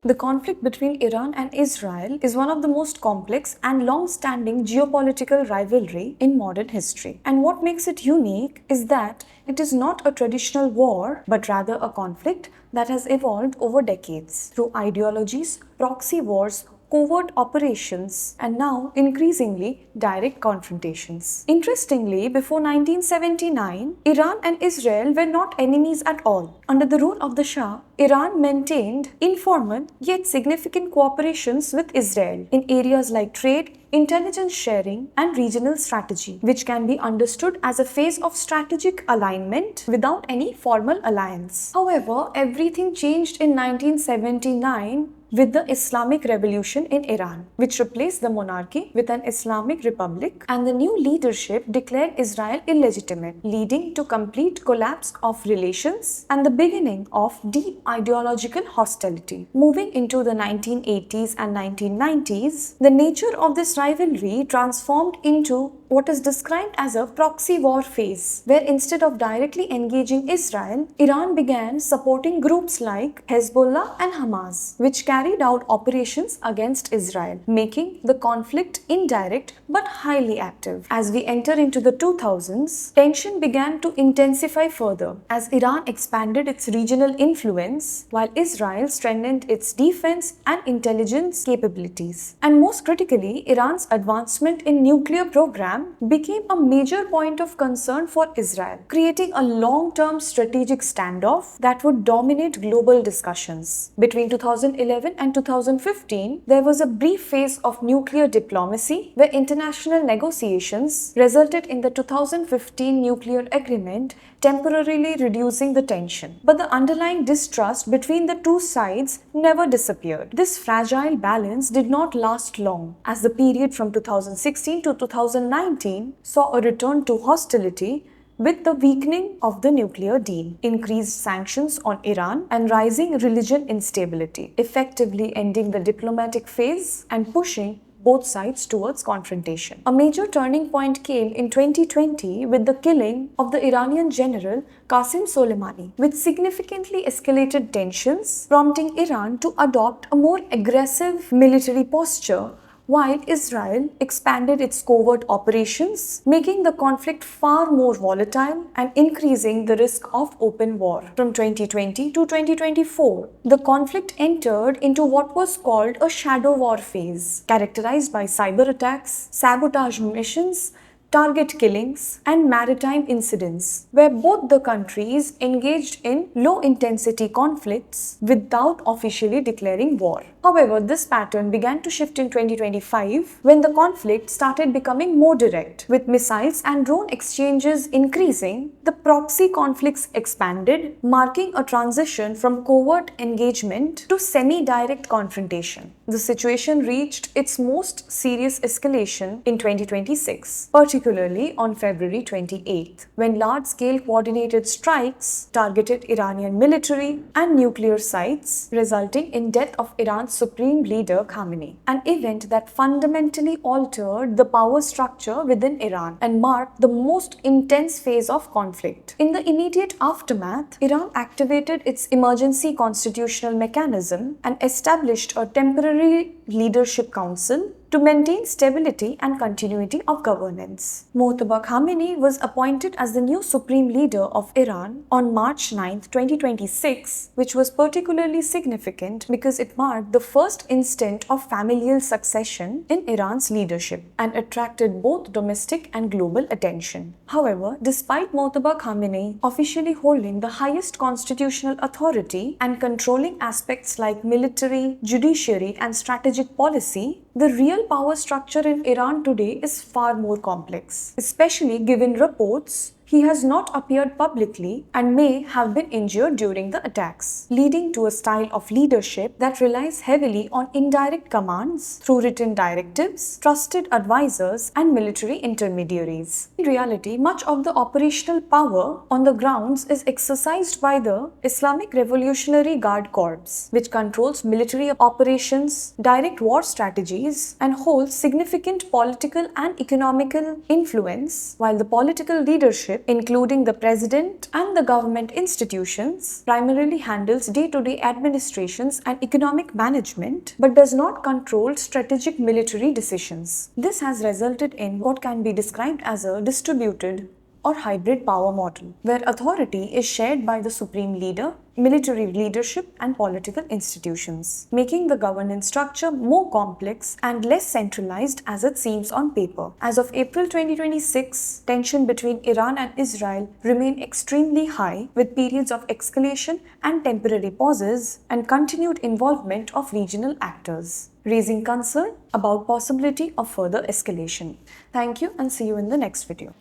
The conflict between Iran and Israel is one of the most complex and long-standing geopolitical rivalry in modern history. And what makes it unique is that it is not a traditional war, but rather a conflict that has evolved over decades through ideologies, proxy wars, covert operations, and now increasingly direct confrontations. Interestingly, before 1979, Iran and Israel were not enemies at all. Under the rule of the Shah, Iran maintained informal yet significant cooperations with Israel in areas like trade, intelligence sharing, and regional strategy, which can be understood as a phase of strategic alignment without any formal alliance. However, everything changed in 1979 with the Islamic Revolution in Iran, which replaced the monarchy with an Islamic Republic, and the new leadership declared Israel illegitimate, leading to complete collapse of relations and the beginning of deep ideological hostility. Moving into the 1980s and 1990s, the nature of this rivalry transformed into what is described as a proxy war phase, where instead of directly engaging Israel, Iran began supporting groups like Hezbollah and Hamas, which carried out operations against Israel, making the conflict indirect but highly active. As we enter into the 2000s, tension began to intensify further as Iran expanded its regional influence while Israel strengthened its defense and intelligence capabilities. And most critically, Iran's advancement in nuclear program became a major point of concern for Israel, creating a long-term strategic standoff that would dominate global discussions. Between 2011 and 2015, there was a brief phase of nuclear diplomacy where international negotiations resulted in the 2015 nuclear agreement, temporarily reducing the tension. But the underlying distrust between the two sides never disappeared. This fragile balance did not last long, as the period from 2016 to 2019 saw a return to hostility with the weakening of the nuclear deal, increased sanctions on Iran, and rising religion instability, effectively ending the diplomatic phase and pushing both sides towards confrontation. A major turning point came in 2020 with the killing of the Iranian general Qasem Soleimani, which significantly escalated tensions, prompting Iran to adopt a more aggressive military posture while Israel expanded its covert operations, making the conflict far more volatile and increasing the risk of open war. From 2020 to 2024, the conflict entered into what was called a shadow war phase, characterized by cyber attacks, sabotage missions, target killings, and maritime incidents, where both the countries engaged in low-intensity conflicts without officially declaring war. However, this pattern began to shift in 2025 when the conflict started becoming more direct. With missiles and drone exchanges increasing, the proxy conflicts expanded, marking a transition from covert engagement to semi-direct confrontation. The situation reached its most serious escalation in 2026, particularly on February 28th, when large-scale coordinated strikes targeted Iranian military and nuclear sites, resulting in death of Iran's supreme leader Khamenei, an event that fundamentally altered the power structure within Iran and marked the most intense phase of conflict. In the immediate aftermath, Iran activated its emergency constitutional mechanism and established a temporary leadership council to maintain stability and continuity of governance. Mojtaba Khamenei was appointed as the new supreme leader of Iran on March 9, 2026, which was particularly significant because it marked the first instant of familial succession in Iran's leadership and attracted both domestic and global attention. However, despite Mojtaba Khamenei officially holding the highest constitutional authority and controlling aspects like military, judiciary, and strategic policy, the real power structure in Iran today is far more complex, especially given reports he has not appeared publicly and may have been injured during the attacks, leading to a style of leadership that relies heavily on indirect commands through written directives, trusted advisors, and military intermediaries. In reality, much of the operational power on the grounds is exercised by the Islamic Revolutionary Guard Corps, which controls military operations, direct war strategies, and holds significant political and economical influence, while the political leadership including the president and the government institutions, primarily handles day-to-day administrations and economic management, but does not control strategic military decisions. This has resulted in what can be described as a distributed or hybrid power model, where authority is shared by the supreme leader, military leadership, and political institutions, making the governance structure more complex and less centralized as it seems on paper. As of April 2026, tension between Iran and Israel remain extremely high, with periods of escalation and temporary pauses and continued involvement of regional actors, raising concern about possibility of further escalation. Thank you and see you in the next video.